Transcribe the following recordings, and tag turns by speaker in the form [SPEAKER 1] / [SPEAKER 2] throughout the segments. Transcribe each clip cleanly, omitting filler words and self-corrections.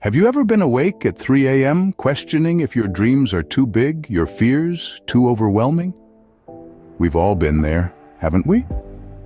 [SPEAKER 1] Have you ever been awake at 3 a.m. questioning if your dreams are too big, your fears too overwhelming? We've all been there, haven't we?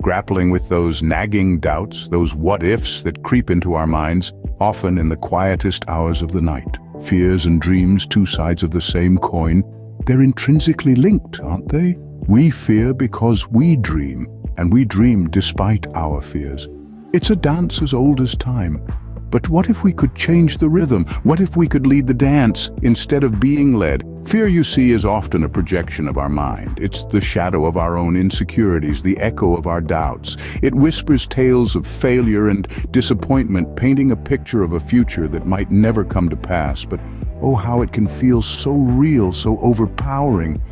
[SPEAKER 1] Grappling with those nagging doubts, those what-ifs that creep into our minds, often in the quietest hours of the night. Fears and dreams, two sides of the same coin. They're intrinsically linked, aren't they? We fear because we dream, and we dream despite our fears. It's a dance as old as time. But what if we could change the rhythm? What if we could lead the dance instead of being led? Fear, you see, is often a projection of our mind. It's the shadow of our own insecurities, the echo of our doubts. It whispers tales of failure and disappointment, painting a picture of a future that might never come to pass. But oh, how it can feel so real, so overpowering.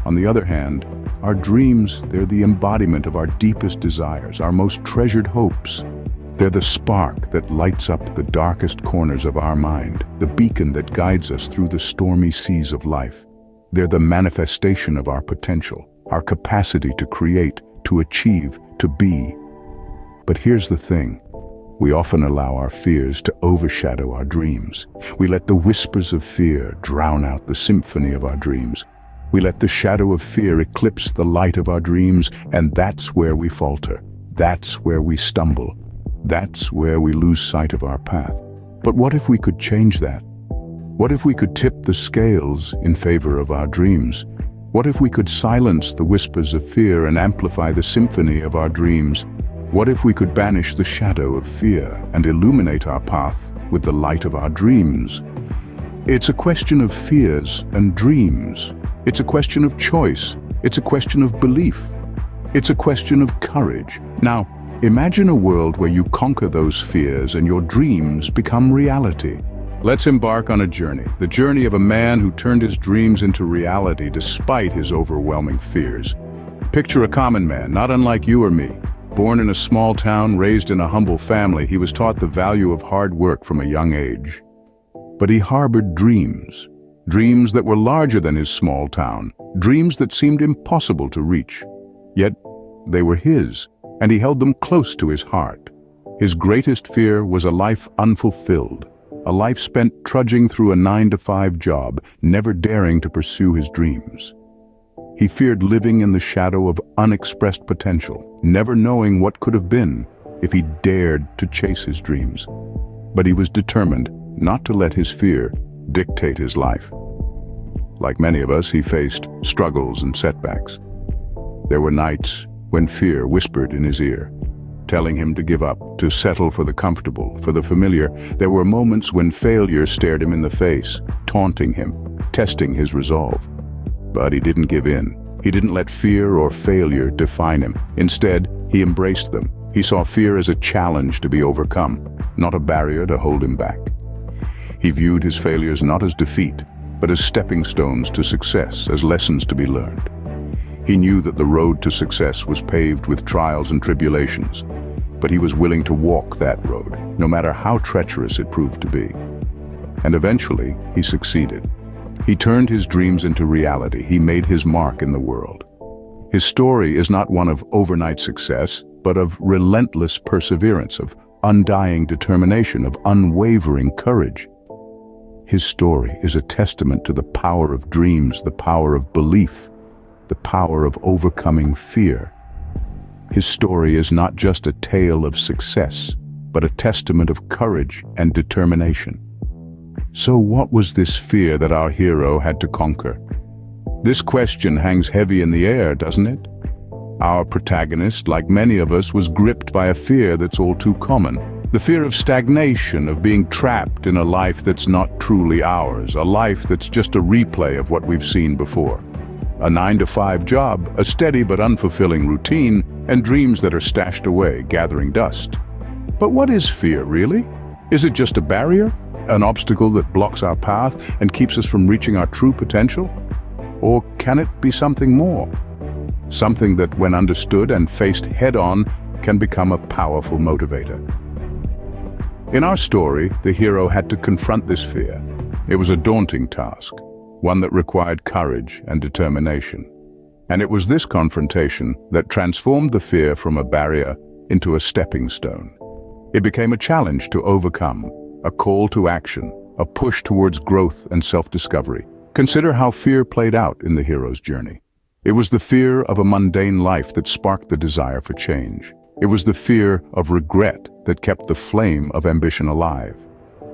[SPEAKER 1] On the other hand, our dreams, they're the embodiment of our deepest desires, our most treasured hopes. They're the spark that lights up the darkest corners of our mind, the beacon that guides us through the stormy seas of life. They're the manifestation of our potential, our capacity to create, to achieve, to be. But here's the thing. We often allow our fears to overshadow our dreams. We let the whispers of fear drown out the symphony of our dreams. We let the shadow of fear eclipse the light of our dreams, and that's where we falter. That's where we stumble. That's where we lose sight of our path. But what if we could change that? What if we could tip the scales in favor of our dreams? What if we could silence the whispers of fear and amplify the symphony of our dreams? What if we could banish the shadow of fear and illuminate our path with the light of our dreams? It's a question of fears and dreams. It's a question of choice. It's a question of belief. It's a question of courage. Now, imagine a world where you conquer those fears and your dreams become reality. Let's embark on a journey, the journey of a man who turned his dreams into reality despite his overwhelming fears. Picture a common man, not unlike you or me. Born in a small town, raised in a humble family, he was taught the value of hard work from a young age. But he harbored dreams, dreams that were larger than his small town, dreams that seemed impossible to reach. Yet, they were his, and he held them close to his heart. His greatest fear was a life unfulfilled, a life spent trudging through a 9-to-5 job, never daring to pursue his dreams. He feared living in the shadow of unexpressed potential, never knowing what could have been if he dared to chase his dreams. But he was determined not to let his fear dictate his life. Like many of us, he faced struggles and setbacks. There were nights when fear whispered in his ear, telling him to give up, to settle for the comfortable, for the familiar. There were moments when failure stared him in the face, taunting him, testing his resolve. But he didn't give in. He didn't let fear or failure define him. Instead, he embraced them. He saw fear as a challenge to be overcome, not a barrier to hold him back. He viewed his failures not as defeat, but as stepping stones to success, as lessons to be learned. He knew that the road to success was paved with trials and tribulations, but he was willing to walk that road, no matter how treacherous it proved to be. And eventually, he succeeded. He turned his dreams into reality. He made his mark in the world. His story is not one of overnight success, but of relentless perseverance, of undying determination, of unwavering courage. His story is a testament to the power of dreams, the power of belief, the power of overcoming fear. His story is not just a tale of success, but a testament of courage and determination. So what was this fear that our hero had to conquer? This question hangs heavy in the air, doesn't it? Our protagonist, like many of us, was gripped by a fear that's all too common. The fear of stagnation, of being trapped in a life that's not truly ours, a life that's just a replay of what we've seen before. A 9-to-5 job, a steady but unfulfilling routine, and dreams that are stashed away, gathering dust. But what is fear, really? Is it just a barrier? An obstacle that blocks our path and keeps us from reaching our true potential? Or can it be something more? Something that, when understood and faced head-on, can become a powerful motivator. In our story, the hero had to confront this fear. It was a daunting task, one that required courage and determination. And it was this confrontation that transformed the fear from a barrier into a stepping stone. It became a challenge to overcome, a call to action, a push towards growth and self-discovery. Consider how fear played out in the hero's journey. It was the fear of a mundane life that sparked the desire for change. It was the fear of regret that kept the flame of ambition alive.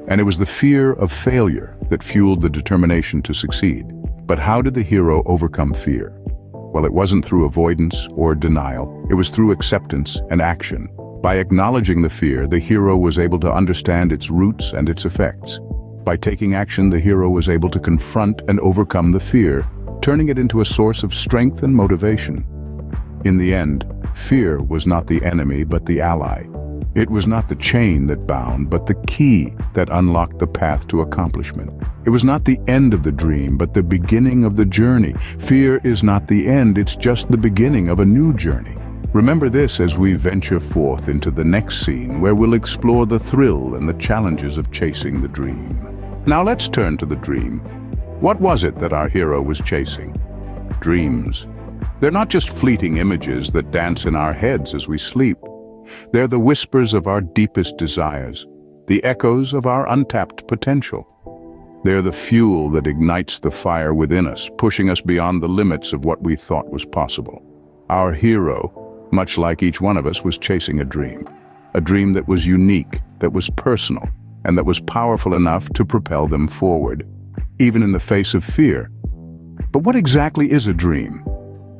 [SPEAKER 1] And it was the fear of failure that fueled the determination to succeed. But how did the hero overcome fear? Well, it wasn't through avoidance or denial. It was through acceptance and action. By acknowledging the fear, the hero was able to understand its roots and its effects. By taking action, the hero was able to confront and overcome the fear, turning it into a source of strength and motivation. In the end, fear was not the enemy but the ally. It was not the chain that bound, but the key that unlocked the path to accomplishment. It was not the end of the dream, but the beginning of the journey. Fear is not the end, it's just the beginning of a new journey. Remember this as we venture forth into the next scene, where we'll explore the thrill and the challenges of chasing the dream. Now let's turn to the dream. What was it that our hero was chasing? Dreams. They're not just fleeting images that dance in our heads as we sleep. They're the whispers of our deepest desires, the echoes of our untapped potential. They're the fuel that ignites the fire within us, pushing us beyond the limits of what we thought was possible. Our hero, much like each one of us, was chasing a dream that was unique, that was personal, and that was powerful enough to propel them forward, even in the face of fear. But what exactly is a dream?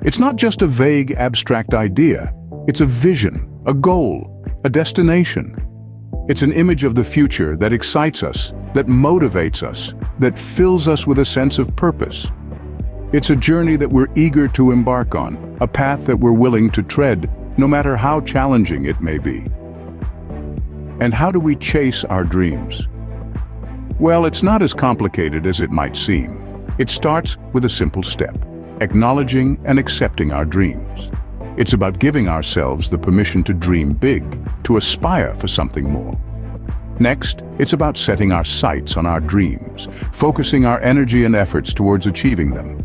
[SPEAKER 1] It's not just a vague, abstract idea. It's a vision, a goal, a destination. It's an image of the future that excites us, that motivates us, that fills us with a sense of purpose. It's a journey that we're eager to embark on, a path that we're willing to tread, no matter how challenging it may be. And how do we chase our dreams? Well, it's not as complicated as it might seem. It starts with a simple step: acknowledging and accepting our dreams. It's about giving ourselves the permission to dream big, to aspire for something more. Next, it's about setting our sights on our dreams, focusing our energy and efforts towards achieving them.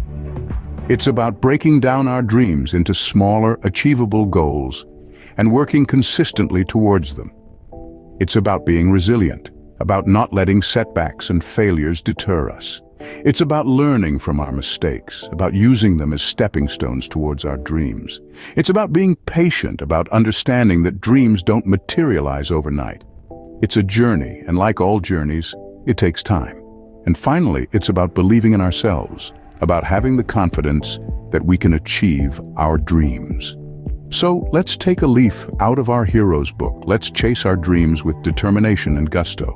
[SPEAKER 1] It's about breaking down our dreams into smaller, achievable goals and working consistently towards them. It's about being resilient, about not letting setbacks and failures deter us. It's about learning from our mistakes, about using them as stepping stones towards our dreams. It's about being patient, about understanding that dreams don't materialize overnight. It's a journey, and like all journeys, it takes time. And finally, it's about believing in ourselves, about having the confidence that we can achieve our dreams. So let's take a leaf out of our hero's book. Let's chase our dreams with determination and gusto.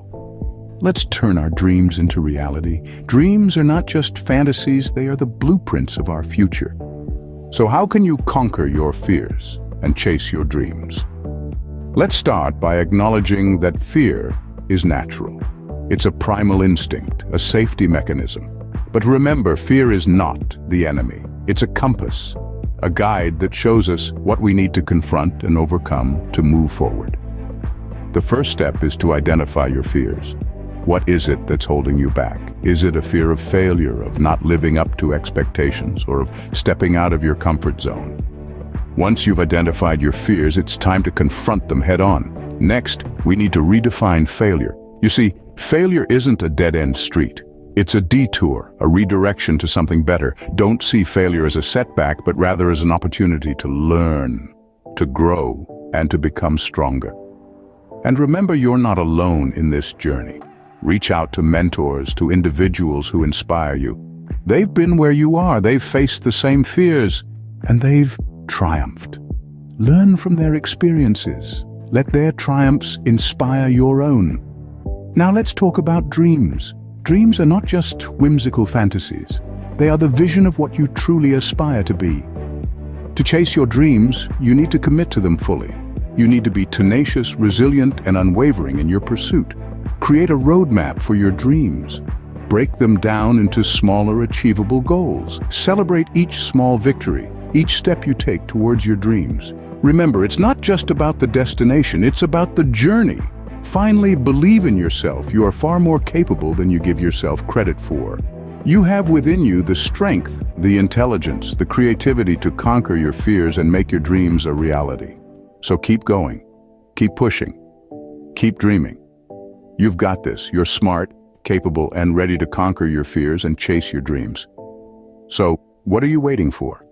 [SPEAKER 1] Let's turn our dreams into reality. Dreams are not just fantasies, they are the blueprints of our future. So how can you conquer your fears and chase your dreams? Let's start by acknowledging that fear is natural. It's a primal instinct, a safety mechanism. But remember, fear is not the enemy. It's a compass, a guide that shows us what we need to confront and overcome to move forward. The first step is to identify your fears. What is it that's holding you back? Is it a fear of failure, of not living up to expectations, or of stepping out of your comfort zone? Once you've identified your fears, it's time to confront them head-on. Next, we need to redefine failure. You see, failure isn't a dead-end street. It's a detour, a redirection to something better. Don't see failure as a setback, but rather as an opportunity to learn, to grow, and to become stronger. And remember, you're not alone in this journey. Reach out to mentors, to individuals who inspire you. They've been where you are, they've faced the same fears, and they've triumphed. Learn from their experiences. Let their triumphs inspire your own. Now let's talk about dreams. Dreams are not just whimsical fantasies. They are the vision of what you truly aspire to be. To chase your dreams, you need to commit to them fully. You need to be tenacious, resilient, and unwavering in your pursuit. Create a roadmap for your dreams. Break them down into smaller, achievable goals. Celebrate each small victory, each step you take towards your dreams. Remember, it's not just about the destination, it's about the journey. Finally, believe in yourself. You are far more capable than you give yourself credit for. You have within you the strength, the intelligence, the creativity to conquer your fears and make your dreams a reality. So keep going, keep pushing, keep dreaming. You've got this. You're smart, capable, and ready to conquer your fears and chase your dreams. So, what are you waiting for?